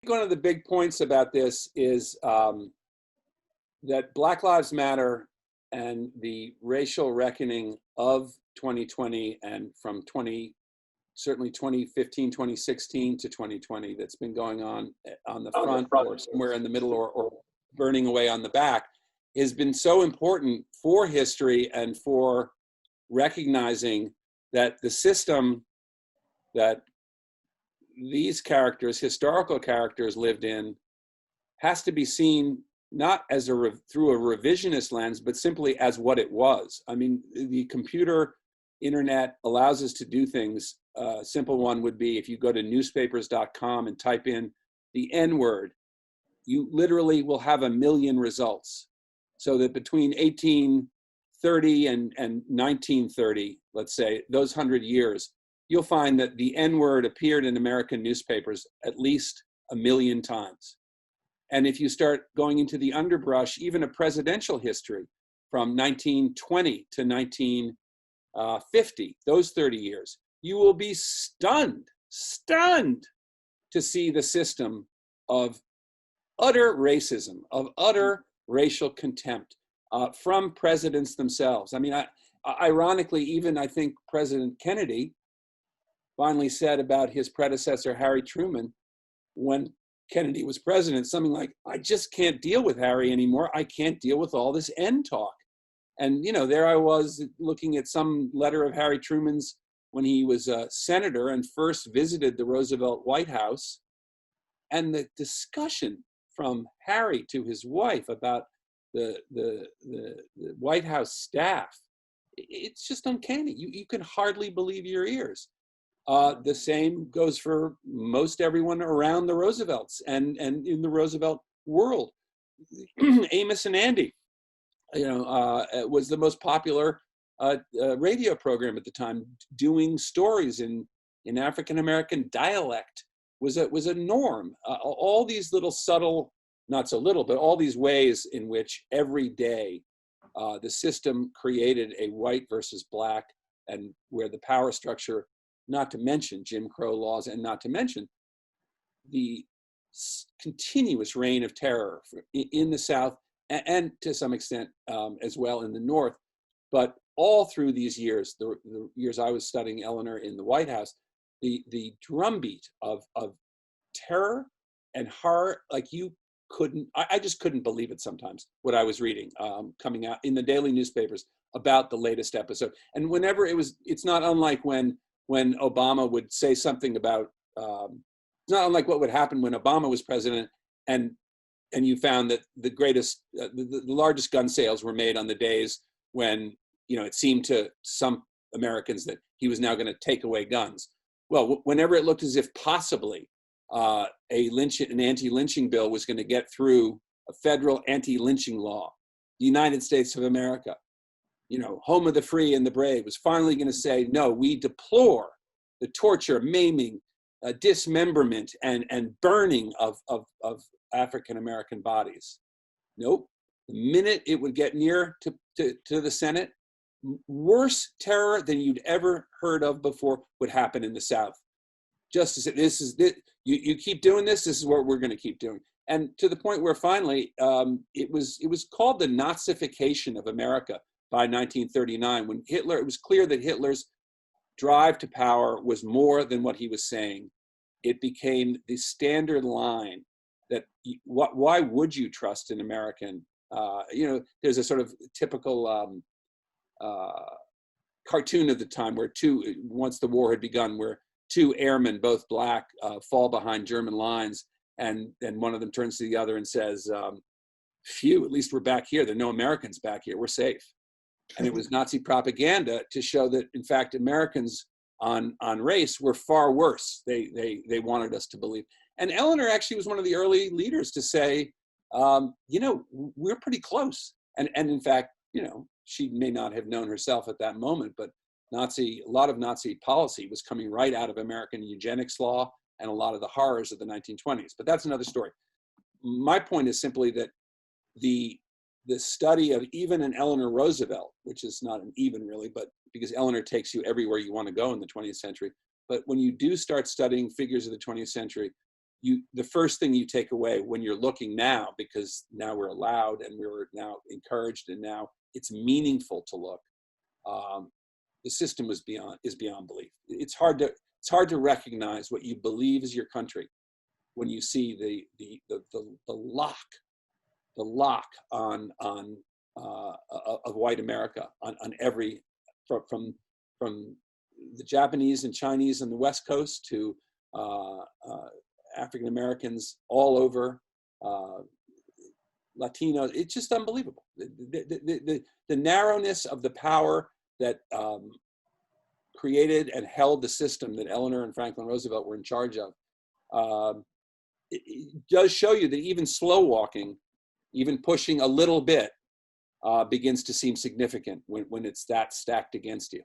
one of the big points about this is that Black Lives Matter and the racial reckoning of 2020 and from certainly 2015, 2016 to 2020 that's been going on the front or somewhere in the middle or burning away on the back has been so important for history and for recognizing that the system that these characters, historical characters, lived in has to be seen not as through a revisionist lens, but simply as what it was. I mean, the computer internet allows us to do things. A simple one would be if you go to newspapers.com and type in the N word, you literally will have 1 million results. So that between 1830 and 1930, let's say, those 100 years, you'll find that the N word appeared in American newspapers at least 1 million times. And if you start going into the underbrush, even a presidential history from 1920 to 1950, those 30 years, you will be stunned to see the system of utter racism, of utter racial contempt from presidents themselves. I mean, ironically, even I think President Kennedy finally said about his predecessor, Harry Truman, when Kennedy was president, something like, I just can't deal with Harry anymore. I can't deal with all this N talk. And, you know, there I was looking at some letter of Harry Truman's when he was a senator and first visited the Roosevelt White House. And the discussion from Harry to his wife about the White House staff, it's just uncanny. You can hardly believe your ears. The same goes for most everyone around the Roosevelts and in the Roosevelt world. Amos and Andy, was the most popular radio program at the time, doing stories in African-American dialect was a norm. All these little subtle, not so little, but all these ways in which every day the system created a white versus black, and where the power structure, not to mention Jim Crow laws, and not to mention the continuous reign of terror in the South and to some extent as well in the North. But all through these years, the years I was studying Eleanor in the White House, the drumbeat of terror and horror, like you couldn't, I just couldn't believe it sometimes, what I was reading coming out in the daily newspapers about the latest episode. And whenever it's not unlike when Obama would say something about, it's not unlike what would happen when Obama was president and you found that the largest gun sales were made on the days when, it seemed to some Americans that he was now going to take away guns. Well, whenever it looked as if possibly an anti-lynching bill was going to get through a federal anti-lynching law, the United States of America, home of the free and the brave, was finally going to say, no, we deplore the torture, maiming, dismemberment, and burning of African-American bodies. Nope. The minute it would get near to the Senate, worse terror than you'd ever heard of before would happen in the South. Just to say, you keep doing this, this is what we're going to keep doing. And to the point where finally, it was called the Nazification of America by 1939, when it was clear that Hitler's drive to power was more than what he was saying. It became the standard line that why would you trust an American? There's a sort of typical cartoon of the time where once the war had begun, where two airmen, both black, fall behind German lines, and one of them turns to the other and says, phew, at least we're back here. There are no Americans back here. We're safe. And it was Nazi propaganda to show that, in fact, Americans on race were far worse. They wanted us to believe. And Eleanor actually was one of the early leaders to say, we're pretty close. And in fact, she may not have known herself at that moment, but a lot of Nazi policy was coming right out of American eugenics law and a lot of the horrors of the 1920s. But that's another story. My point is simply that the study of even an Eleanor Roosevelt, which is not an even really, but because Eleanor takes you everywhere you want to go in the 20th century. But when you do start studying figures of the 20th century, the first thing you take away when you're looking now, because now we're allowed and we're now encouraged, and now it's meaningful to look. The system is beyond belief. It's hard to recognize what you believe is your country when you see the lock on of white America on every, from the Japanese and Chinese on the West Coast to African Americans all over, Latinos. It's just unbelievable. The narrowness of the power that created and held the system that Eleanor and Franklin Roosevelt were in charge of. It does show you that even slow walking, even pushing a little bit, begins to seem significant when it's that stacked against you.